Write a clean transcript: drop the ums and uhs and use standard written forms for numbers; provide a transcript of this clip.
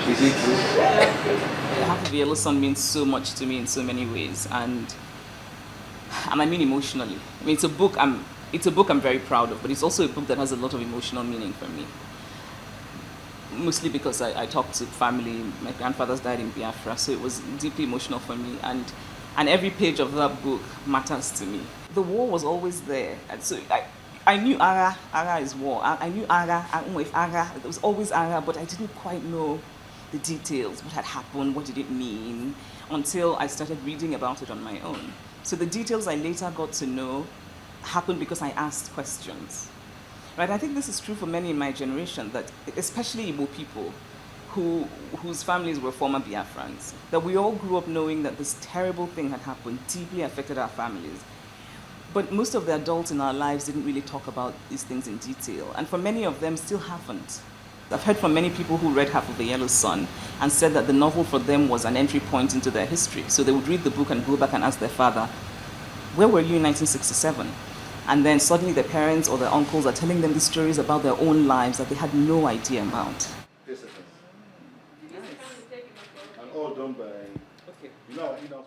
Is it true? Half of the Yellow Sun means so much to me in so many ways, and I mean emotionally. I mean it's a book I'm very proud of, but it's also a book that has a lot of emotional meaning for me. Mostly because I talked to family. My grandfather's died in Biafra, so it was deeply emotional for me, and every page of that book matters to me. The war was always there, and so I knew Ara is war. I knew Ara, I don't know if Ara, there was always Ara, but I didn't quite know the details, what had happened, what did it mean, until I started reading about it on my own. So the details I later got to know happened because I asked questions. Right? I think this is true for many in my generation, that especially Igbo people whose families were former Biafrans, that we all grew up knowing that this terrible thing had happened, deeply affected our families. But most of the adults in our lives didn't really talk about these things in detail, and for many of them still haven't. I've heard from many people who read half of The Yellow Sun and said that the novel for them was an entry point into their history. So they would read the book and go back and ask their father, where were you in 1967? And then suddenly their parents or their uncles are telling them these stories about their own lives that they had no idea about. Yes, yes. And all done by, Okay. you know.